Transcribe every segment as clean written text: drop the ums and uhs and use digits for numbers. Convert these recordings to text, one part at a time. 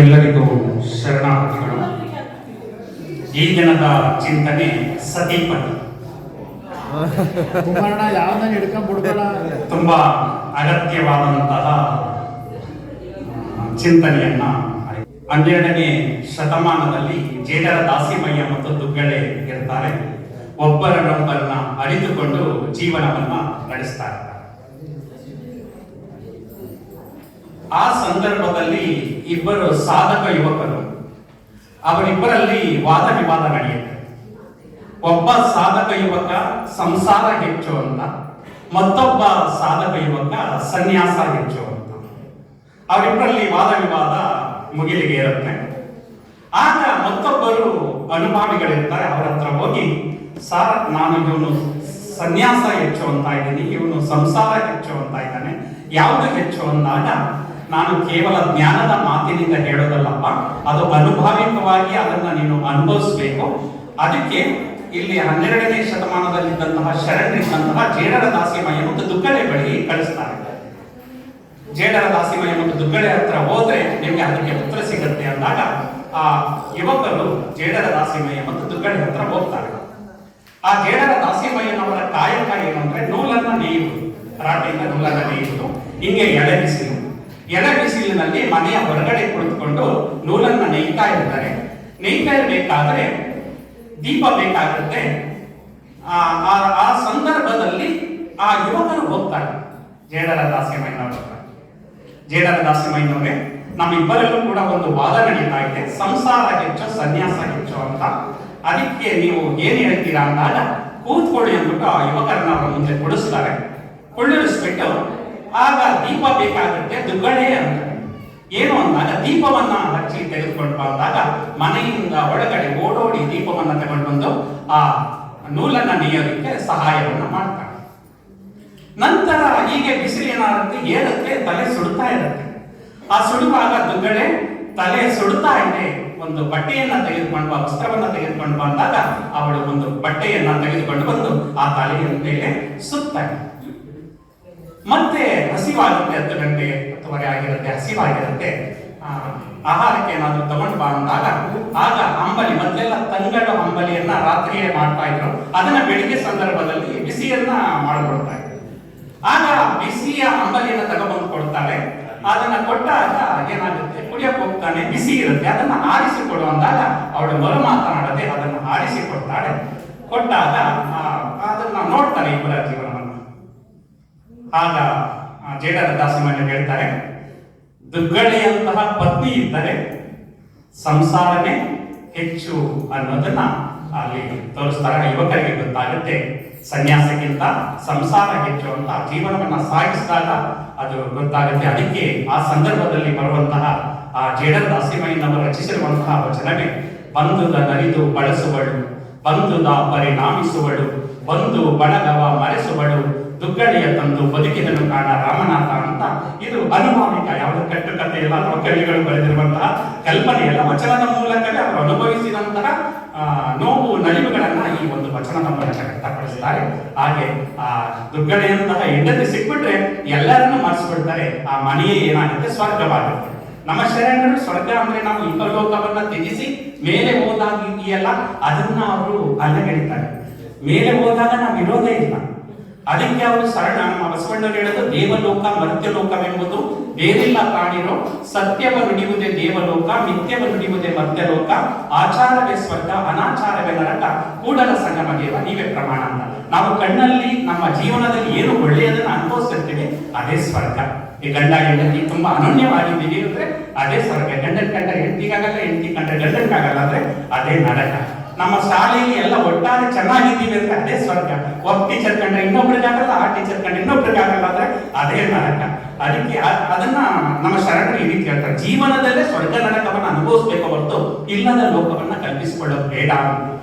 ಎಲ್ಲರಿಗೂ ಶರಣಾರ್ಥಿಗಳು. ಈ ದಿನದ ಚಿಂತನೆ ಸತಿಪತಿ. ತುಂಬಾ ಅಗತ್ಯವಾದಂತಹ ಚಿಂತನೆಯನ್ನ 12ನೇ ಶತಮಾನದಲ್ಲಿ ಜೇಡರ ದಾಸಿಮಯ್ಯ ಮತ್ತು ದುಗ್ಗಳೆ ಇರ್ತಾರೆ. ಒಬ್ಬರನ್ನೊಬ್ಬರನ್ನ ಅರಿತುಕೊಂಡು ಜೀವನವನ್ನ ನಡೆಸ್ತಾರೆ. ಆ ಸಂದರ್ಭದಲ್ಲಿ ಇಬ್ಬರು ಸಾಧಕ ಯುವಕರು, ಅವರಿಬ್ಬರಲ್ಲಿ ವಾದ ವಿವಾದ ನಡೆಯುತ್ತೆ. ಒಬ್ಬ ಸಾಧಕ ಯುವಕ ಸಂಸಾರ ಹೆಚ್ಚು ಅಂತ, ಮತ್ತೊಬ್ಬ ಸಾಧಕ ಯುವಕ ಸನ್ಯಾಸ ಹೆಚ್ಚು ಅಂತ. ಅವರಿಬ್ಬರಲ್ಲಿ ವಾದ ವಿವಾದ ಮುಗಿಲಿಗೆ ಇರುತ್ತೆ. ಆಗ ಮತ್ತೊಬ್ಬರು ಅನುಭಾವಿಗಳಿರ್ತಾರೆ. ಅವರ ಹತ್ರ ಹೋಗಿ, ಸರ್, ನಾನು ಇವನು ಸನ್ಯಾಸ ಹೆಚ್ಚು ಅಂತ ಇದ್ದೀನಿ, ಇವನು ಸಂಸಾರ ಹೆಚ್ಚು ಅಂತ ಇದ್ದಾನೆ, ಯಾವುದು ಹೆಚ್ಚು ಅಂದಾಗ, ನಾನು ಕೇವಲ ಜ್ಞಾನದ ಮಾತಿನಿಂದ ಹೇಳೋದಲ್ಲಪ್ಪ, ಅದು ಅನುಭಾವಿಕವಾಗಿ ಅದನ್ನ ನೀನು ಅನುಭವಿಸ್ಬೇಕು. ಅದಕ್ಕೆ ಇಲ್ಲಿ 12ನೇ ಶತಮಾನದಲ್ಲಿದ್ದಂತಹ ಶರಣರಿದ್ದಂತಹ ಜೇಡರ ದಾಸಿಮಯ್ಯ ಮತ್ತು ದುಗ್ಗಳೆ ಬಳಿ ಕಳಿಸ್ತಾರೆ. ಜೇಡರ ದಾಸಿಮಯ್ಯ ಮತ್ತು ದುಗ್ಗಳೆ ಹತ್ರ ಹೋದ್ರೆ ನಿಮ್ಗೆ ಅದಕ್ಕೆ ಉತ್ತರ ಸಿಗುತ್ತೆ ಅಂದಾಗ ಆ ಯುವಕರು ಜೇಡರ ದಾಸಿಮಯ್ಯ ಮತ್ತು ದುಗ್ಗಳೆ ಹತ್ರ ಹೋಗ್ತಾರೆ. ಆ ಜೇಡರ ದಾಸಿಮಯ್ಯನವರ ಕಾಯಕ ಏನಂದ್ರೆ ನೂಲನ್ನ ನೇಯುವುದು, ರಾಟೆಯಿಂದ ನೂಲನ್ನ ನೇಯುವುದು. ಹಿಂಗೆ ಎಳೆ ಬಿಸಿಲಿನಲ್ಲಿ ಮನೆಯ ಹೊರಗಡೆ ಕುಳಿತುಕೊಂಡು ನೂಲನ್ನ ನೇಯ್ತಾ ಇರ್ತಾರೆ. ನೇಯ್ತಾ ಇರಬೇಕಾದ್ರೆ ದೀಪ ಬೇಕಾಗುತ್ತೆ. ಆ ಸಂದರ್ಭದಲ್ಲಿ ಆ ಯುವಕರು ಹೋಗ್ತಾರೆ ಜೇಡರ ದಾಸಿಮಯ್ಯನವರೇ, ನಮ್ಮಿಬ್ಬರಲ್ಲೂ ಕೂಡ ಒಂದು ವಾದ ನಡೀತಾ ಇದೆ, ಸಂಸಾರ ಹೆಚ್ಚು ಸನ್ಯಾಸ ಹೆಚ್ಚು ಅಂತ. ಅದಕ್ಕೆ ನೀವು ಏನ್ ಹೇಳ್ತೀರಾ ಅಂದಾಗ, ಕೂತ್ಕೊಳ್ಳಿ ಅಂದ್ಬಿಟ್ಟು ಆ ಯುವಕರನ್ನ ಅವರ ಮುಂದೆ ಕುಡಿಸ್ತಾರೆ. ಕುಳ್ಳಿರಿಸ್ಬಿಟ್ಟು, ಆಗ ದೀಪ ಬೇಕಾಗುತ್ತೆ, ದುಗ್ಗಳೆ ಅಂತ ಏನು ಅಂದಾಗ ದೀಪವನ್ನ ಹಚ್ಚಿ ತೆಗೆದುಕೊಂಡು ಬಂದಾಗ ಮನೆಯಿಂದ ಒಳಗಡೆ ಓಡೋಡಿ ದೀಪವನ್ನ ತಗೊಂಡು ಬಂದು ಆ ನೂಲನ್ನ ನೇಯೋದಕ್ಕೆ ಸಹಾಯವನ್ನ ಮಾಡ್ತಾರೆ. ನಂತರ ಹೀಗೆ ಬಿಸಿಲು ಏನಾಗುತ್ತೆ, ಏರುತ್ತೆ, ತಲೆ ಸುಡ್ತಾ ಇರುತ್ತೆ. ಆ ಸುಡುವಾಗ ದುಗ್ಗಳೆ ತಲೆ ಸುಡ್ತಾ ಇದೆ, ಒಂದು ಬಟ್ಟೆಯನ್ನ ತೆಗೆದುಕೊಂಡು ವಸ್ತ್ರವನ್ನ ತೆಗೆದುಕೊಂಡು ಬಂದಾಗ ಅವಳು ಒಂದು ಬಟ್ಟೆಯನ್ನ ತೆಗೆದುಕೊಂಡು ಬಂದು ಆ ತಲೆಯ ಮೇಲೆ ಸುತ್ತಾರೆ. ಮತ್ತೆ ಹಸಿವಾಗುತ್ತೆ, 10 ಗಂಟೆ 10:30 ಆಗಿರುತ್ತೆ, ಹಸಿವಾಗಿರುತ್ತೆ. ಆಹಾರಕ್ಕೆ ಏನಾದ್ರು ತಗೊಂಡು ಬಾ ಅಂದಾಗ ಆಗ ಅಂಬಲಿ, ಮೊದಲೆಲ್ಲ ತಂಗಡ ಅಂಬಲಿಯನ್ನ ರಾತ್ರಿಯೇ ಮಾಡ್ತಾ ಇದ್ರು, ಅದನ್ನ ಬೆಳಿಗ್ಗೆ ಸಂದರ್ಭದಲ್ಲಿ ಬಿಸಿಯನ್ನ ಮಾಡಿಕೊಡ್ತಾ ಇದ್ರು. ಆಗ ಬಿಸಿಯ ಅಂಬಲಿಯನ್ನ ತಗೊಂಡ್ಬಂದು ಕೊಡ್ತಾರೆ. ಅದನ್ನ ಕೊಟ್ಟಾಗ ಏನಾಗುತ್ತೆ, ಕುಡಿಯಕ್ಕೆ ಹೋಗ್ತಾನೆ, ಬಿಸಿ ಇರುತ್ತೆ, ಅದನ್ನ ಆರಿಸಿ ಕೊಡು ಅಂದಾಗ ಅವಳು ಮರು ಮಾತನಾಡದೆ ಅದನ್ನು ಆರಿಸಿ ಕೊಡ್ತಾಳೆ. ಕೊಟ್ಟಾಗ ಅದನ್ನ ನೋಡ್ತಾರೆ ಇಬ್ಬರ ಜೀವನವನ್ನು. ಆಗ ಜೇಡರ ದಾಸಿಮಯ್ಯ ಹೇಳ್ತಾರೆ, ದುಗ್ಗಳೆಯಂತಹ ಪತ್ನಿ ಇದ್ದರೆ ಸಂಸಾರನೇ ಹೆಚ್ಚು ಅನ್ನೋದನ್ನ ಅಲ್ಲಿ ತೋರಿಸ್ತಾರೆ. ಯುವಕರಿಗೆ ಗೊತ್ತಾಗುತ್ತೆ ಸನ್ಯಾಸಕ್ಕಿಂತ ಸಂಸಾರ ಹೆಚ್ಚು ಅಂತ. ಜೀವನವನ್ನ ಸಾಗಿಸಿದಾಗ ಅದು ಗೊತ್ತಾಗುತ್ತೆ. ಅದಕ್ಕೆ ಆ ಸಂದರ್ಭದಲ್ಲಿ ಬರುವಂತಹ ಆ ಜೇಡರ ದಾಸಿಮಯ್ಯನವರು ರಚಿಸಿರುವಂತಹ ವಚನವೇ, ಬಂಧುದ ನರಿದು ಬಳಸುವಳು, ಬಂಧುದ ಪರಿಣಾಮಿಸುವಳು, ಬಂಧು ಬಳಗವ ಮರೆಸುವಳು, ದುಗ್ಗಳೆಯ ತಂದು ಬದುಕಿದನು ಕಾಣ ರಾಮನಾಥ ಅಂತ. ಇದು ಅನುಭಾವಿಕ, ಯಾವುದೇ ಕಟ್ಟುಕತೆ ಇಲ್ಲ ಅಥವಾ ಕವಿಗಳು ಬರೆದಿರುವಂತಹ ಕಲ್ಪನೆ ಎಲ್ಲ, ವಚನದ ಮೂಲಕವೇ ಅವರು ಅನುಭವಿಸಿದಂತಹ ನೋವು ನಲಿವುಗಳನ್ನ ಈ ಒಂದು ವಚನದ ಮೂಲಕ ವ್ಯಕ್ತಪಡಿಸ್ತಾರೆ. ಹಾಗೆ ಆ ದುಗ್ಗಳೆಯಂತಹ ಹೆಂಡತಿ ಸಿಕ್ಬಿಟ್ರೆ ಎಲ್ಲರನ್ನು ಮರೆಸಿಬಿಡ್ತಾರೆ. ಆ ಮನೆಯೇ ಏನಾಗುತ್ತೆ, ಸ್ವರ್ಗವಾಗುತ್ತೆ. ನಮ್ಮ ಶರಣರು ಸ್ವರ್ಗ ಅಂದ್ರೆ ನಾವು ಇಹಲೋಕವನ್ನ ತ್ಯಜಿಸಿ ಮೇಲೆ ಹೋದಾಗ ಇದೆಯಲ್ಲ, ಅದನ್ನ ಅವರು ಅಲ್ಲಗೆಳಿತಾರೆ. ಮೇಲೆ ಹೋದಾಗ ನಾವು ಇರೋದೇ ಇಲ್ಲ. ಅದಕ್ಕೆ ಅವರು ಸರಳ, ನಮ್ಮ ಬಸವಣ್ಣರು ಹೇಳೋದು, ದೇವಲೋಕ ಮರ್ತ್ಯಲೋಕವೆಂಬುದು ಬೇರೆಲ್ಲ ಕಾಣಿರೋ, ಸತ್ಯವ ನುಡಿಯುವುದೇ ದೇವಲೋಕ, ಮಿಥ್ಯವ ನುಡಿಯುವುದೇ ಮರ್ತ್ಯಲೋಕ, ಆಚಾರವೇ ಸ್ವರ್ಗ, ಅನಾಚಾರವೇ ನರಕ, ಕೂಡಲ ಸಂಗಮ ದೇವ ನೀವೇ ಪ್ರಮಾಣ ಅಂತ. ನಾವು ಕಣ್ಣಲ್ಲಿ ನಮ್ಮ ಜೀವನದಲ್ಲಿ ಏನು ಒಳ್ಳೆಯದನ್ನು ಅನುಭವಿಸ್ತಿರ್ತೀವಿ, ಅದೇ ಸ್ವರ್ಗ. ಈ ಗಂಡ ಹೆಂಡತಿ ತುಂಬಾ ಅನನ್ಯವಾಗಿದ್ದೀವಿ ಅಂದ್ರೆ ಅದೇ ಸ್ವರ್ಗ. ಗಂಡನ ಕಂಡ ಹೆಂಡತಿಗಾಗಲ್ಲ, ಹೆಂಡತಿ ಕಂಡ ಗಂಡನಿಗಾಗಲ್ಲ ಅಂದ್ರೆ ಅದೇ ನರಕ. ನಮ್ಮ ಶಾಲೆಯಲ್ಲಿ ಎಲ್ಲ ಒಟ್ಟಾರೆ ಚೆನ್ನಾಗಿದ್ದೀವಿ ಅಂದ್ರೆ ಅದೇ ಸ್ವರ್ಗ. ಒಬ್ಬ ಟೀಚರ್ ಕಂಡ್ರೆ ಇನ್ನೊಬ್ರಿಗಾಗಲ್ಲ, ಆ ಟೀಚರ್ ಕಂಡ್ರೆ ಇನ್ನೊಬ್ರಿಗಾಗಲ್ಲ ಅಂದ್ರೆ ಅದೇ ನರಕ. ಅದಕ್ಕೆ ಅದನ್ನ ನಮ್ಮ ಶರಣರು ಈ ರೀತಿ ಹೇಳ್ತಾರೆ, ಜೀವನದಲ್ಲೇ ಸ್ವರ್ಗ ನರಕವನ್ನ ಅನುಭವಿಸ್ಬೇಕು ಹೊರತು ಇಲ್ಲದ ಲೋಕವನ್ನ ಕಲ್ಪಿಸಿಕೊಳ್ಳೋದು ಬೇಡ.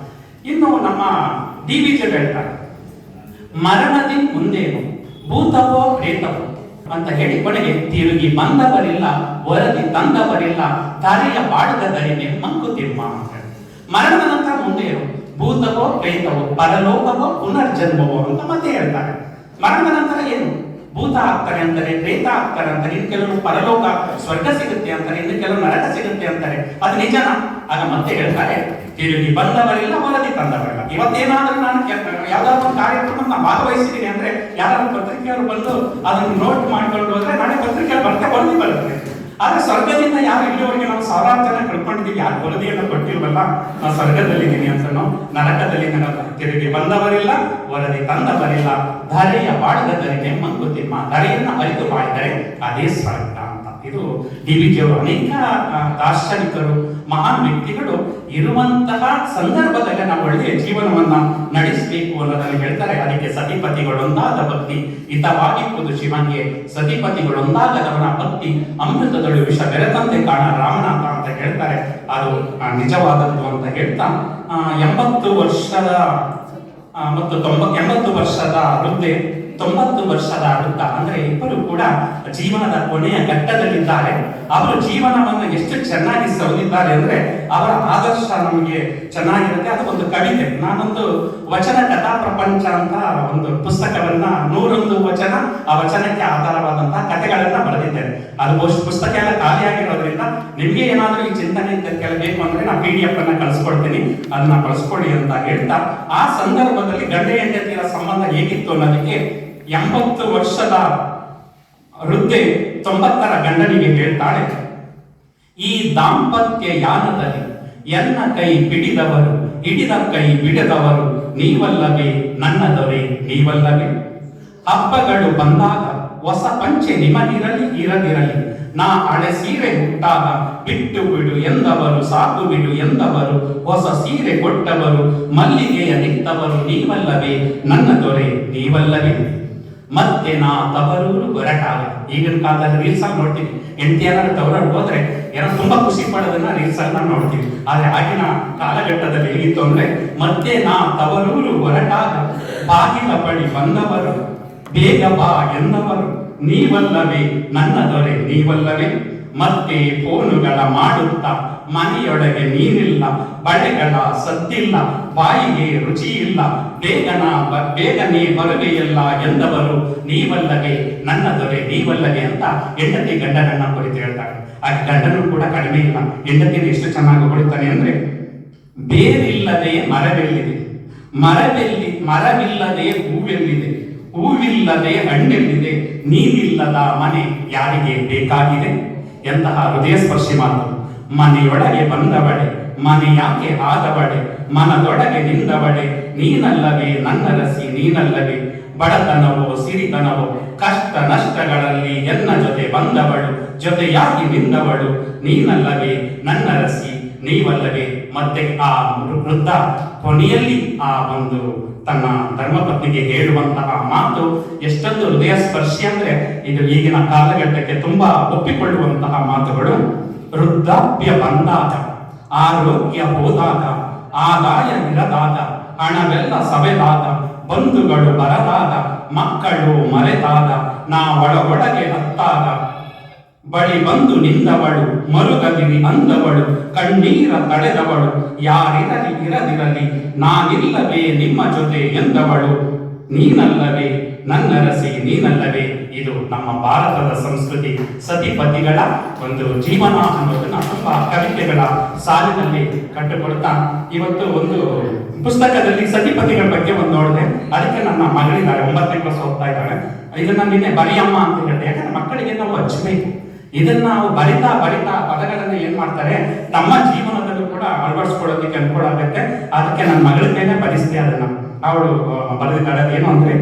ಇನ್ನು ನಮ್ಮ DVJ ಹೇಳ್ತಾರೆ, ಮರಣದಿ ಮುಂದೇನು ಭೂತವೋ ಪ್ರೇತವೋ ಅಂತ ಹೇಳಿ ಕೊನೆಗೆ ತಿರುಗಿ ಬಂದವರಿಲ್ಲ, ವರದಿ ತಂದವರಿಲ್ಲ, ದಾರಿಯ ಬಾಡದ ದರಿನೇ ಮಂಕುತಿಮ್ಮ ಅಂತ. ಮರಣದ ನಂತರ ಮುಂದೆ ಏನು, ಭೂತವೋ ಪ್ರೇತವೋ ಪರಲೋಕವೋ ಪುನರ್ಜನ್ಮವೋ ಅಂತ ಮತ್ತೆ ಹೇಳ್ತಾರೆ. ಮರಣದ ನಂತರ ಏನು, ಭೂತ ಆಗ್ತಾರೆ ಅಂತಾರೆ, ಪ್ರೇತ ಆಗ್ತಾರೆ ಅಂತಾರೆ, ಇನ್ನು ಕೆಲವರು ಪರಲೋಕ ಸ್ವರ್ಗ ಸಿಗುತ್ತೆ ಅಂತಾರೆ, ಇನ್ನು ಕೆಲವರು ನರಕ ಸಿಗುತ್ತೆ ಅಂತಾರೆ. ಅದು ನಿಜನ? ಆಗ ಮತ್ತೆ ಹೇಳ್ತಾರೆ, ತಿರುಗಿ ಬಂದವರಿಲ್ಲ, ವರದಿ ತಂದವರಿಲ್ಲ. ಇವತ್ತೇನಾದ್ರೂ ನಾನು ಯಾವ್ದಾದ್ರು ಒಂದು ಕಾರ್ಯಕ್ರಮ ನಾನು ಭಾಗವಹಿಸಿದ್ದೀನಿ ಅಂದ್ರೆ ಯಾರಾದ್ರೂ ಪತ್ರಿಕೆಯವರು ಬಂದು ಅದನ್ನು ನೋಟ್ ಮಾಡ್ಕೊಂಡು ಹೋದ್ರೆ ನಾಳೆ ಪತ್ರಿಕೆಯಲ್ಲಿ ವರದಿ ಬರುತ್ತೆ. ಆದ್ರೆ ಸ್ವರ್ಗದಿಂದ ಯಾರು ಇಲ್ಲಿವರೆಗೆ ನಾವು ಸಾವಿರಾರು ಜನ ಕಳ್ಕೊಂಡಿದ್ದೀವಿ, ಯಾರು ವರದಿಯನ್ನು ಕೊಟ್ಟಿಲ್ವಲ್ಲ, ನಾವು ಸ್ವರ್ಗದಲ್ಲಿದ್ದೀನಿ ಅಂತನೋ ನರಕದಲ್ಲಿ ತಿರುಗಿ ಬಂದವರಿಲ್ಲ, ವರದಿ ತಂದವರಿಲ್ಲ. ಧರೆಯ ಬಾಳದವರಿಗೆ ಮಂಕುತಿಮ್ಮ, ಧರೆಯನ್ನ ಅರಿತು ಮಾಡಿದರೆ ಅದೇ ಸ್ವರ್ಗ ಅಂತ. ಇದು ಡಿ.ವಿ.ಜಿಯವರು ಅನೇಕ ದಾರ್ಶನಿಕರು, ಮಹಾನ್ ವ್ಯಕ್ತಿಗಳು ಇರುವಂತಹ ಸಂದರ್ಭದಲ್ಲಿ ನಾವು ಒಳ್ಳೆಯ ಜೀವನವನ್ನ ನಡೆಸಬೇಕು ಅನ್ನೋದನ್ನು ಹೇಳ್ತಾರೆ. ಅದಕ್ಕೆ ಸತಿಪತಿಗಳೊಂದಾದ ಭಕ್ತಿ ಹಿತವಾಗಿಪ್ಪುದು ಶಿವನಿಗೆ, ಸತಿಪತಿಗಳೊಂದಾಗದವನ ಭಕ್ತಿ ಅಮೃತದಳು ವಿಷ ಬೆರೆತಂತೆ ಕಾಣ ರಾಮನಾಥ ಅಂತ ಹೇಳ್ತಾರೆ. ಅದು ನಿಜವಾದದ್ದು ಅಂತ ಹೇಳ್ತಾ 80 ವರ್ಷದ ಮತ್ತು 80 ವರ್ಷದ ವೃದ್ಧೆ, 90 ವರ್ಷದ ವೃದ್ಧ ಅಂದ್ರೆ ಇಬ್ಬರು ಕೂಡ ಜೀವನದ ಕೊನೆಯ ಘಟ್ಟದಲ್ಲಿದ್ದಾರೆ. ಅವರು ಜೀವನವನ್ನು ಎಷ್ಟು ಚೆನ್ನಾಗಿ ಸೌದಿದ್ದಾರೆ ಅಂದ್ರೆ ಅವರ ಆದರ್ಶ ನಮಗೆ ಚೆನ್ನಾಗಿರುತ್ತೆ. ಅದು ಒಂದು ಕವಿತೆ. ನಾನೊಂದು ವಚನ ಕಥಾ ಪ್ರಪಂಚ ಅಂತ ಒಂದು ಪುಸ್ತಕವನ್ನ 101 ವಚನ, ಆ ವಚನಕ್ಕೆ ಆಧಾರವಾದಂತಹ ಕಥೆಗಳನ್ನ ಬರೆದಿದ್ದೇನೆ. ಅದು ಪುಸ್ತಕ ಎಲ್ಲ ಖಾಲಿಯಾಗಿರೋದ್ರಿಂದ ನಿಮ್ಗೆ ಏನಾದ್ರೂ ಈ ಚಿಂತನೆ ಕೇಳಬೇಕು ಅಂದ್ರೆ ನಾ PDF ಅನ್ನ ಕಳಿಸ್ಕೊಡ್ತೀನಿ, ಅದನ್ನ ಬಳಸ್ಕೊಳ್ಳಿ ಅಂತ ಹೇಳ್ತಾ, ಆ ಸಂದರ್ಭದಲ್ಲಿ ಗಂಡ ಹೆಂಡತಿಯರ ಸಂಬಂಧ ಹೇಗಿತ್ತು ಅನ್ನೋದಕ್ಕೆ 80 ವರ್ಷದ ವೃದ್ಧೆ 90ರ ಗಂಡನಿಗೆ ಹೇಳ್ತಾಳೆ, ಈ ದಾಂಪತ್ಯ ಯಾನದಲ್ಲಿ ಎನ್ನ ಕೈ ಬಿಡಿದವರು, ಹಿಡಿದ ಕೈ ಬಿಡದವರು ನೀವಲ್ಲವೇ ನನ್ನ ದೊರೆ, ನೀವಲ್ಲವೇ. ಹಬ್ಬಗಳು ಬಂದಾಗ ಹೊಸ ಪಂಚೆ ನಿಮಗಿರಲಿ ಇರದಿರಲಿ, ನಾ ಹಳೆ ಸೀರೆ ಹುಟ್ಟಾಗ ಬಿಟ್ಟು ಬಿಡು ಎಂದವರು, ಸಾಕು ಬಿಡು ಎಂದವರು, ಹೊಸ ಸೀರೆ ಕೊಟ್ಟವರು, ಮಲ್ಲಿಗೆಯ ನಿತ್ತವರು ನೀವಲ್ಲವೇ ನನ್ನ ದೊರೆ, ನೀವಲ್ಲವೇ. ಮತ್ತೆ ನಾ ತವರೂರು ಹೊರಟಾಗ, ಈಗಿನ ಕಾಲದಲ್ಲಿ ರೀಲ್ಸ್ ಆಗಿ ನೋಡ್ತೀವಿ, ಹೆಂಡತಿ ಏನಾದ್ರು ತವರಲ್ಲಿ ಹೋದ್ರೆ ಏನೋ ತುಂಬಾ ಖುಷಿ ಪಡೋದನ್ನ ರೀಲ್ಸ್ ಆಗಿ ನಾವು ನೋಡ್ತೀವಿ. ಆದ್ರೆ ಆಗಿನ ಕಾಲಘಟ್ಟದಲ್ಲಿ ಹೇಗಿತ್ತು ಅಂದ್ರೆ, ಮತ್ತೆ ನಾ ತವರೂರು ಹೊರಟಾಗ ಬಾಗಿಲ ಬಳಿ ಬಂದವರು, ಬೇಗ ಬಾ ಎಂದವರು ನೀವಲ್ಲವೇ ನನ್ನ ದೊರೆ, ನೀವಲ್ಲವೇ. ಮತ್ತೆ ಫೋನುಗಳ ಮಾಡುತ್ತಾ ಮನೆಯೊಳಗೆ ನೀರಿಲ್ಲ, ಬಳೆಗಳ ಸದ್ದಿಲ್ಲ, ಬಾಯಿಗೆ ರುಚಿ ಇಲ್ಲ, ಬೇಗನೆ ಬರುವೆಯಲ್ಲ ಎಂದವರು ನೀವಲ್ಲವೇ ನನ್ನ ದೊರೆ, ನೀವಲ್ಲವೇ ಅಂತ ಹೆಂಡತಿ ಗಂಡನನ್ನ ಕುರಿತು ಹೇಳ್ತಾರೆ. ಆ ಗಂಡನು ಕೂಡ ಕಡಿಮೆ ಇಲ್ಲ, ಹೆಂಡತಿಯನ್ನು ಎಷ್ಟು ಚೆನ್ನಾಗಿ ಹೊಡಿತಾನೆ ಅಂದ್ರೆ, ಬೇರಿಲ್ಲದೆ ಮರವೆಲ್ಲಿದೆ, ಮರವಿಲ್ಲದೆ ಹೂವೆಲ್ಲಿದೆ, ಹೂವಿಲ್ಲದೆ ಹಣ್ಣೆಲ್ಲಿದೆ, ನೀನಿಲ್ಲದ ಮನೆ ಯಾರಿಗೆ ಬೇಕಾಗಿದೆ. ಎಂತಹ ಹೃದಯ ಸ್ಪರ್ಶಿ ಮಾತು. ಮನೆಯೊಳಗೆ ಬಂದವಳೆ, ಮನೆ ಯಾಕೆ ಆದವಳೆ, ಮನದೊಳಗೆ ನಿಂದವಳೆ, ನೀನಲ್ಲವೇ ನನ್ನ ರಸಿ, ನೀನಲ್ಲವೇ. ಬಡತನವೋ ಸಿರಿತನವೋ ಕಷ್ಟ ನಷ್ಟಗಳಲ್ಲಿ ಎನ್ನ ಜೊತೆ ಬಂದವಳು, ಜೊತೆಯಾಗಿ ನಿಂದವಳು, ನೀನಲ್ಲವೇ ನನ್ನ ರಸಿ, ನೀವಲ್ಲವೇ. ಮತ್ತೆ ಆ ವೃದ್ಧ ಕೊನೆಯಲ್ಲಿ ಆ ಒಂದು ತನ್ನ ಧರ್ಮಪತ್ನಿಗೆ ಹೇಳುವಂತಹ ಮಾತು ಎಷ್ಟೊಂದು ಹೃದಯ ಸ್ಪರ್ಶಿ ಅಂದ್ರೆ, ಇದು ಈಗಿನ ಕಾಲಘಟ್ಟಕ್ಕೆ ತುಂಬಾ ಒಪ್ಪಿಕೊಳ್ಳುವಂತಹ ಮಾತುಗಳು. ವೃದ್ಧಾಪ್ಯ ಬಂದಾಗ, ಆರೋಗ್ಯ ಹೋದಾಗ, ಆದಾಯ ಇರದಾಗ, ಹಣವೆಲ್ಲ ಸವೆದಾಗ, ಬಂಧುಗಳು ಬರದಾಗ, ಮಕ್ಕಳು ಮರೆತಾಗ, ನಾ ಒಳಗೆ ಹತ್ತಾಗ, ಬಳಿ ಬಂದು ನಿಂದವಳು, ಮರುಗದಿರಿ ಅಂದವಳು, ಕಣ್ಣೀರ ತಡೆದವಳು, ಯಾರಿರಲಿ ಇರದಿರಲಿ ನಾನಿಲ್ಲವೇ ನಿಮ್ಮ ಜೊತೆ ಎಂದವಳು, ನೀನಲ್ಲವೇ ನನ್ನ ರಸಿ, ನೀನಲ್ಲವೇ. ಇದು ನಮ್ಮ ಭಾರತದ ಸಂಸ್ಕೃತಿ. ಸತಿಪತಿಗಳ ಒಂದು ಜೀವನ ಅನ್ನೋದನ್ನ ತುಂಬಾ ಕವಿತೆಗಳ ಸಾಲಿನಲ್ಲಿ ಕಟ್ಟಿಕೊಡ್ತಾ, ಇವತ್ತು ಒಂದು ಪುಸ್ತಕದಲ್ಲಿ ಸತಿಪತಿಗಳ ಬಗ್ಗೆ ಒಂದು ನೋಡಿದೆ. ಅದಕ್ಕೆ ನನ್ನ ಮಗಳಿದ್ದಾರೆ, 9ನೇ ಕ್ಲಾಸ್ ಓದ್ತಾ ಇದ್ದಾಳೆ. ಇದನ್ನ ನಿನ್ನೆ ಬರಿಯಮ್ಮ ಅಂತ ಹೇಳಿದೆ. ಯಾಕಂದ್ರೆ ಮಕ್ಕಳಿಗೆ ನಾವು ಹಚ್ಚಬೇಕು. ಇದನ್ನ ನಾವು ಬರಿತಾ ಪದಗಳನ್ನ ಏನ್ ಮಾಡ್ತಾರೆ, ತಮ್ಮ ಜೀವನದಲ್ಲೂ ಕೂಡ ಅಳವಡಿಸ್ಕೊಳ್ಳೋದಕ್ಕೆ ಅನುಕೂಲ ಆಗುತ್ತೆ. ಅದಕ್ಕೆ ನನ್ನ ಮಗಳ ಕೈನೇ ಬರಿಸಿದೆ ಅದನ್ನ. ಅವಳು ಬರೆದಿದ್ದಾಳೆ ಏನು ಅಂದ್ರೆ,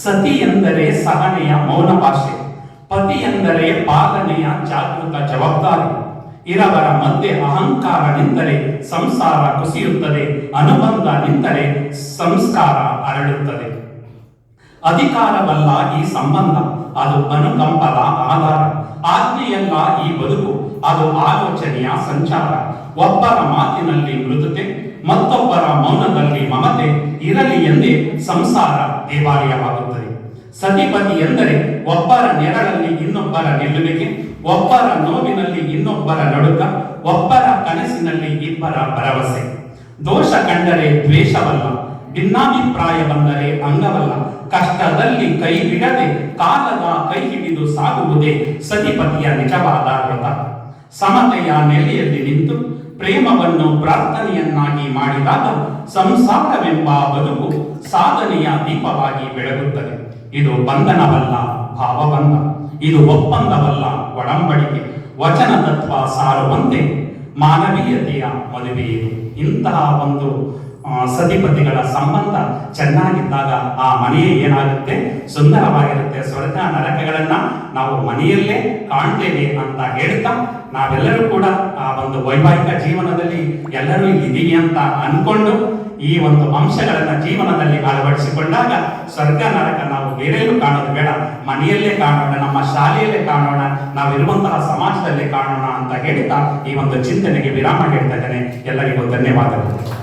ಸತಿ ಎಂದರೆ ಸಹನೆಯ ಮೌನ ಭಾಷೆ, ಪತಿ ಎಂದರೆ ಪಾಲನೆಯ ಜಾಗೃತ ಜವಾಬ್ದಾರಿ, ಇರವರ ಮಧ್ಯೆ ಅಹಂಕಾರ ನಿಂತರೆ ಸಂಸಾರ ಕುಸಿಯುತ್ತದೆ, ಅನುಬಂಧ ನಿಂತರೆ ಸಂಸ್ಕಾರ ಅರಳುತ್ತದೆ. ಅಧಿಕಾರವಲ್ಲ ಈ ಸಂಬಂಧ, ಅದು ಅನುಕಂಪದ ಆಧಾರ, ಆಜ್ಞೆಯಲ್ಲ ಈ ಬದುಕು, ಅದು ಆಲೋಚನೆಯ ಸಂಚಾರ. ಒಬ್ಬರ ಮಾತಿನಲ್ಲಿ ಮೃದುತೆ, ಮತ್ತೊಬ್ಬರ ಮೌನದಲ್ಲಿ ಮಮತೆ ಇರಲಿ ಎಂದೇ ಸಂಸಾರ ದೇವಾಲಯವಾಗುತ್ತದೆ. ಸತಿಪತಿ ಎಂದರೆ ಒಬ್ಬರ ನೆರಳಲ್ಲಿ ಇನ್ನೊಬ್ಬರ ನಿಲ್ಲುವಿಕೆ, ಒಬ್ಬರ ನೋವಿನಲ್ಲಿ ಇನ್ನೊಬ್ಬರ ನಡುಕ, ಒಬ್ಬರ ಕನಸಿನಲ್ಲಿ ಇಬ್ಬರ ಭರವಸೆ. ದೋಷ ಕಂಡರೆ ದ್ವೇಷವಲ್ಲ, ಭಿನ್ನಾಭಿಪ್ರಾಯ ಬಂದರೆ ಅಂಗವಲ್ಲ, ಕಷ್ಟದಲ್ಲಿ ಕೈ ಬಿಡದೆ ಕಾಲದ ಕೈ ಹಿಡಿದು ಸಾಗುವುದೇ ಸತಿಪತಿಯ ನಿಜವಾದ ವ್ರತ. ಸಮತೆಯ ನೆಲೆಯಲ್ಲಿ ನಿಂತು ಪ್ರೇಮವನ್ನು ಪ್ರಾರ್ಥನೆಯನ್ನಾಗಿ ಮಾಡಿದಾಗ ಸಂಸಾರವೆಂಬ ಬದುಕು ಸಾಧನೆಯ ದೀಪವಾಗಿ ಬೆಳಗುತ್ತದೆ. ಇದು ಬಂಧನವಲ್ಲ, ಭಾವಬಂಧ. ಇದು ಒಪ್ಪಂದವಲ್ಲ, ಒಡಂಬಡಿಕೆ. ವಚನ ತತ್ವ ಸಾರುವಂತೆ ಮಾನವೀಯತೆಯ ಮದುವೆ ಇದು. ಇಂತಹ ಒಂದು ಸತಿಪತಿಗಳ ಸಂಬಂಧ ಚೆನ್ನಾಗಿದ್ದಾಗ ಆ ಮನೆಯೇ ಏನಾಗುತ್ತೆ, ಸುಂದರವಾಗಿರುತ್ತೆ. ಸ್ವರ್ಗ ನರಕಗಳನ್ನ ನಾವು ಮನೆಯಲ್ಲೇ ಕಾಣ್ತೇವೆ ಅಂತ ಹೇಳ್ತಾ, ನಾವೆಲ್ಲರೂ ಕೂಡ ಆ ಒಂದು ವೈವಾಹಿಕ ಜೀವನದಲ್ಲಿ ಎಲ್ಲರೂ ಇದ್ದೀವಿ ಅಂತ ಅನ್ಕೊಂಡು ಈ ಒಂದು ಅಂಶಗಳನ್ನ ಜೀವನದಲ್ಲಿ ಅಳವಡಿಸಿಕೊಂಡಾಗ ಸ್ವರ್ಗ ನರಕ ನಾವು ಬೇರೆಲ್ಲೂ ಕಾಣೋದು ಬೇಡ, ಮನೆಯಲ್ಲೇ ಕಾಣೋಣ, ನಮ್ಮ ಶಾಲೆಯಲ್ಲೇ ಕಾಣೋಣ, ನಾವಿರುವಂತಹ ಸಮಾಜದಲ್ಲೇ ಕಾಣೋಣ ಅಂತ ಹೇಳ್ತಾ ಈ ಒಂದು ಚಿಂತನೆಗೆ ವಿರಾಮ ಹೇಳ್ತಾ ಇದ್ದೇನೆ. ಎಲ್ಲರಿಗೂ ಧನ್ಯವಾದಗಳು.